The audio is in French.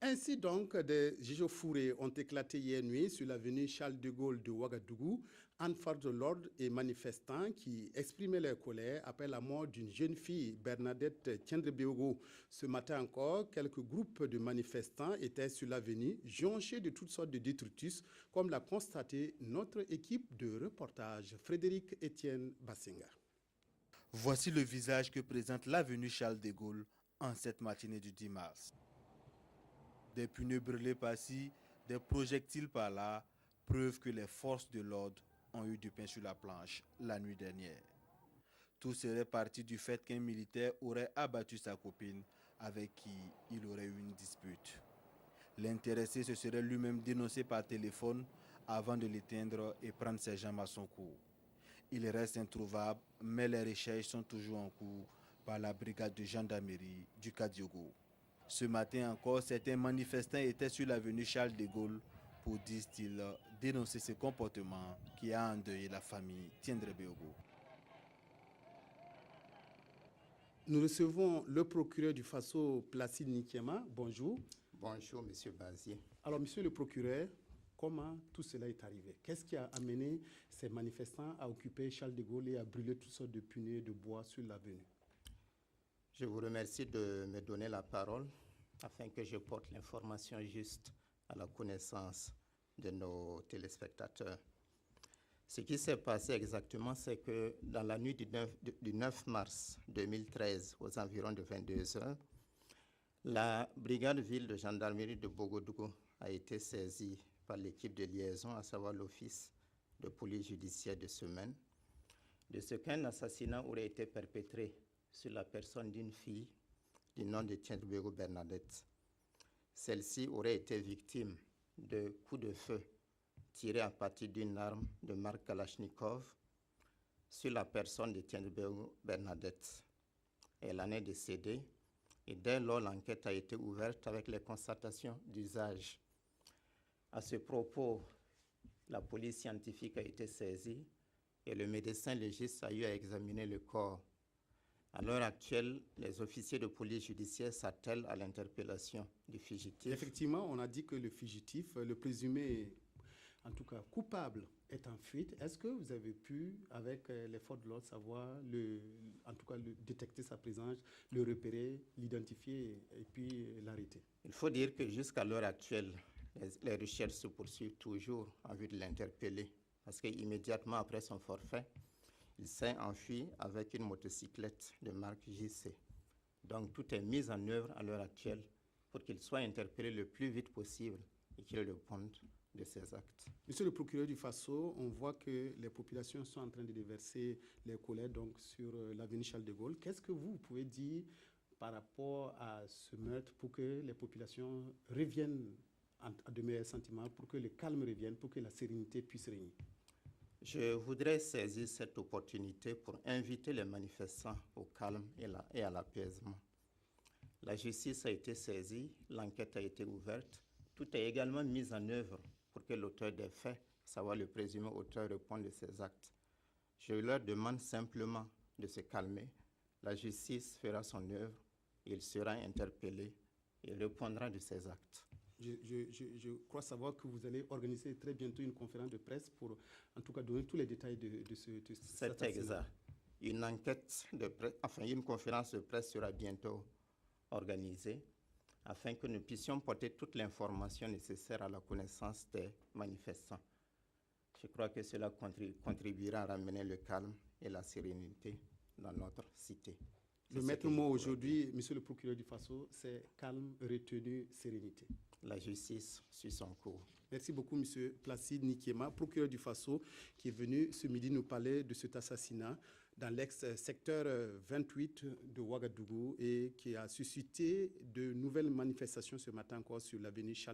Ainsi donc, des échauffourées ont éclaté hier nuit sur l'avenue Charles de Gaulle de Ouagadougou en force de l'ordre et manifestants qui exprimaient leur colère après la mort d'une jeune fille, Bernadette Tiendrebeogo. Ce matin encore, quelques groupes de manifestants étaient sur l'avenue, jonchés de toutes sortes de détritus, comme l'a constaté notre équipe de reportage, Frédéric Étienne Bassinga. Voici le visage que présente l'avenue Charles de Gaulle en cette matinée du 10 mars. Des pneus brûlés par-ci, des projectiles par-là, preuve que les forces de l'ordre ont eu du pain sur la planche la nuit dernière. Tout serait parti du fait qu'un militaire aurait abattu sa copine avec qui il aurait eu une dispute. L'intéressé se serait lui-même dénoncé par téléphone avant de l'éteindre et prendre ses jambes à son cou. Il reste introuvable, mais les recherches sont toujours en cours par la brigade de gendarmerie du Kadiogo. Ce matin encore, certains manifestants étaient sur l'avenue Charles de Gaulle pour, disent-ils, dénoncer ce comportement qui a endeuillé la famille Tiendrebeogo. Nous recevons le procureur du Faso, Placide Nikiema. Bonjour. Bonjour, monsieur Bazier. Alors, monsieur le procureur, comment tout cela est arrivé? Qu'est-ce qui a amené ces manifestants à occuper Charles de Gaulle et à brûler toutes sortes de pneus de bois sur l'avenue? Je vous remercie de me donner la parole afin que je porte l'information juste à la connaissance de nos téléspectateurs. Ce qui s'est passé exactement, c'est que dans la nuit du 9 mars 2013, aux environs de 22 heures, la brigade ville de gendarmerie de Bogodougou a été saisie par l'équipe de liaison, à savoir l'office de police judiciaire de Semaine, de ce qu'un assassinat aurait été perpétré sur la personne d'une fille du nom de Tiendrebeogo Bernadette. Celle-ci aurait été victime de coups de feu tirés à partir d'une arme de marque Kalachnikov sur la personne de Tiendrebeogo Bernadette. Elle en est décédée et dès lors l'enquête a été ouverte avec les constatations d'usage. À ce propos, la police scientifique a été saisie et le médecin légiste a eu à examiner le corps. À l'heure actuelle, les officiers de police judiciaire s'attellent à l'interpellation du fugitif. Effectivement, on a dit que le fugitif, le présumé, en tout cas coupable, est en fuite. Est-ce que vous avez pu, avec les forces de l'ordre, savoir, en tout cas détecter sa présence, le repérer, l'identifier et puis l'arrêter? Il faut dire que jusqu'à l'heure actuelle, les recherches se poursuivent toujours en vue de l'interpeller. Parce qu'immédiatement après son forfait, il s'est enfui avec une motocyclette de marque JC. Donc tout est mis en œuvre à l'heure actuelle pour qu'il soit interpellé le plus vite possible et qu'il réponde de ses actes. Monsieur le procureur du Faso, on voit que les populations sont en train de déverser les colères donc, sur l'avenue Charles de Gaulle. Qu'est-ce que vous pouvez dire par rapport à ce meurtre pour que les populations reviennent à de meilleurs sentiments, pour que le calme revienne, pour que la sérénité puisse régner? Je voudrais saisir cette opportunité pour inviter les manifestants au calme et à l'apaisement. La justice a été saisie, l'enquête a été ouverte, tout est également mis en œuvre pour que l'auteur des faits, savoir le présumé auteur, réponde de ses actes. Je leur demande simplement de se calmer. La justice fera son œuvre, il sera interpellé, il répondra de ses actes. Je crois savoir que vous allez organiser très bientôt une conférence de presse pour, en tout cas, donner tous les détails de C'est exact. Une enquête de presse, enfin une conférence de presse sera bientôt organisée afin que nous puissions porter toute l'information nécessaire à la connaissance des manifestants. Je crois que cela contribuera à ramener le calme et la sérénité dans notre cité. Le maître mot aujourd'hui, monsieur le procureur du Faso, c'est calme, retenue, sérénité. La justice suit son cours. Merci beaucoup, monsieur Placide Nikiema, procureur du Faso, qui est venu ce midi nous parler de cet assassinat dans l'ex-secteur 28 de Ouagadougou et qui a suscité de nouvelles manifestations ce matin encore sur l'avenue Charles